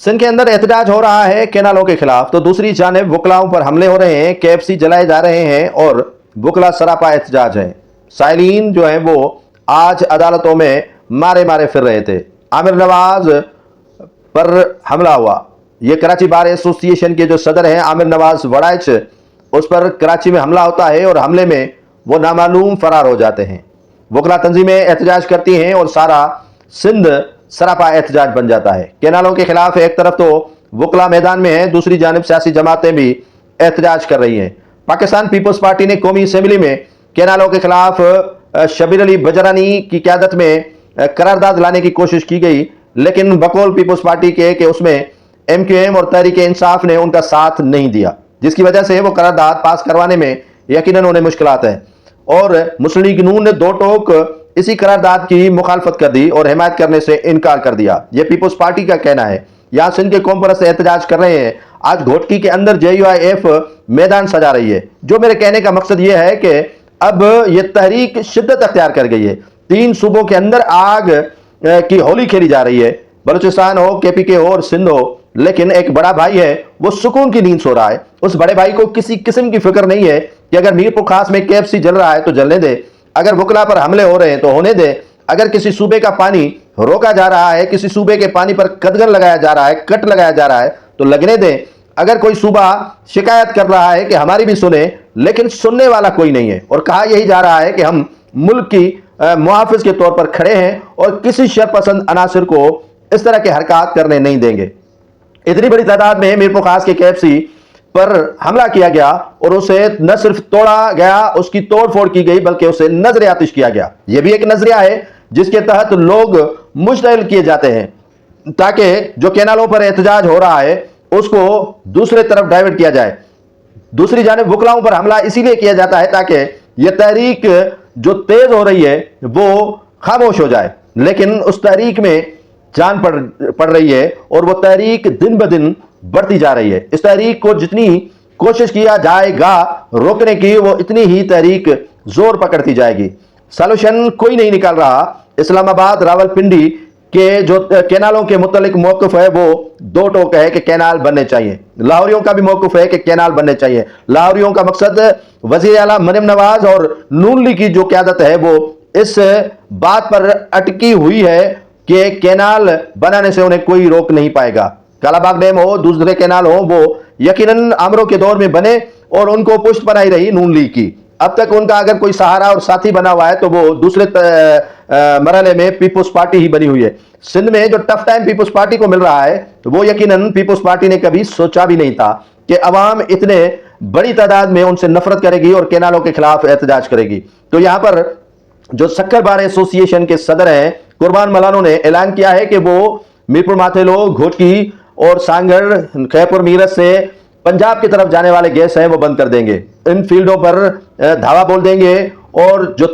सिंध के अंदर एहतजाज हो रहा है केनालों के खिलाफ, तो दूसरी जानिब वकलाओं पर हमले हो रहे हैं, KFC जलाए जा रहे हैं और वकला सरापा एहतजाज है। साइलिन जो है वो आज अदालतों में मारे मारे फिर रहे थे। आमिर नवाज पर हमला हुआ। ये कराची बार एसोसिएशन के जो सदर हैं आमिर नवाज वड़ाइच, उस पर कराची में हमला होता है और हमले में वो नामालूम फरार हो जाते हैं। वकला तंजीमें एहतजाज करती हैं और सारा सिंध सरापा एहतजाज बन जाता है। केनालों के खिलाफ एक तरफ तो वकला मैदान में है, दूसरी जानिब सियासी जमातें भी एहतजाज कर रही हैं। पाकिस्तान पीपल्स पार्टी ने कौमी असेंबली में केनालों के खिलाफ शबीर अली बजरानी की क़यादत में करारदाद लाने की कोशिश की गई, लेकिन बकौल पीपल्स पार्टी के कि उसमें MQM और तहरीक इंसाफ ने उनका साथ नहीं दिया, जिसकी वजह से वो करारदाद पास करवाने में यकीनन उन्हें मुश्किलात हैं। और मुस्लिम लीग नून ने दो टोक इसी करारदाद की मुखालफत कर दी और हिमायत करने से इनकार कर दिया। यह पीपल्स पार्टी का कहना है। यहाँ सिंध के कौम परस्त एहतजाज कर रहे हैं। आज घोटकी के अंदर JUIF मैदान सजा रही है। जो मेरे कहने का मकसद यह है कि अब यह तहरीक शिद्दत अख्तियार कर गई है। 3 सूबों के अंदर आग की होली खेली जा रही है, बलूचिस्तान हो, KPK हो और सिंध हो, लेकिन एक बड़ा भाई है वो सुकून की नींद सो रहा है। उस बड़े भाई को किसी किस्म की फिक्र नहीं है कि अगर मीरपुर खास में KFC जल रहा है तो जलने दे, अगर वकला पर हमले हो रहे हैं तो होने दे, अगर किसी सूबे का पानी रोका जा रहा है, किसी सूबे के पानी पर कदगन लगाया जा रहा है, कट लगाया जा रहा है तो लगने दे। अगर कोई सूबा शिकायत कर रहा है कि हमारी भी सुने, लेकिन सुनने वाला कोई नहीं है और कहा यही जा रहा है कि हम मुल्क की मुहाफिज के तौर पर खड़े हैं और किसी शरपसंद अनासर को इस तरह के हरकत करने नहीं देंगे। इतनी बड़ी तादाद में मीरपुर खास के KFC पर हमला किया गया और उसे न सिर्फ तोड़ा गया, उसकी तोड़ फोड़ की गई, बल्कि उसे नजर आतिश किया गया। यह भी एक नजरिया है जिसके तहत लोग मुश्तइल किए जाते हैं ताकि जो केनालों पर एहतजाज हो रहा है उसको दूसरे तरफ डाइवर्ट किया जाए। दूसरी जानिब वकलाओं पर हमला इसीलिए किया जाता है ताकि यह तहरीक जो तेज हो रही है वो खामोश हो जाए, लेकिन उस तहरीक में जान पड़ रही है और वो तहरीक दिन ब दिन बढ़ती जा रही है। इस तहरीक को जितनी कोशिश किया जाएगा रोकने की, वो इतनी ही तहरीक जोर पकड़ती जाएगी। सॉल्यूशन कोई नहीं निकाल रहा। इस्लामाबाद रावलपिंडी के जो केनालों के मुतल्लिक मौक़िफ़ है वो दो टोक है कि केनाल बनने चाहिए। लाहौरियों का भी मौक़िफ़ है कि केनाल बनने चाहिए। लाहौरियों का मकसद वज़ीर आला मरियम नवाज और नून लीग की जो क़यादत है वो इस बात पर अटकी हुई है कि केनाल बनाने से उन्हें कोई रोक नहीं पाएगा। कालाबाग डैम हो, दूसरे केनाल हो, वो यकीनन आमरों के दौर में बने और उनको पुष्ट बनाई रही नून लीग की। अब तक उनका अगर कोई सहारा और साथी बना हुआ है तो वो दूसरे मरहले में पीपल्स पार्टी ही बनी हुई है। सिंध में जो टफ टाइम पीपल्स पार्टी को मिल रहा है तो वो यकीनन पीपल्स पार्टी ने कभी सोचा भी नहीं था कि अवाम इतने बड़ी तादाद में उनसे नफरत करेगी और केनालों के खिलाफ एहतजाज करेगी। तो यहाँ पर जो शक्कर बार एसोसिएशन के सदर हैं कुर्बान मलानो ने ऐलान किया है कि वो मीरपुर माथेलो, घोटकी और सांगड़, खैपुर मीरत से पंजाब की तरफ जाने वाले गैस हैं वो बंद कर देंगे। इन फील्डों पर धावा बोल देंगे और जो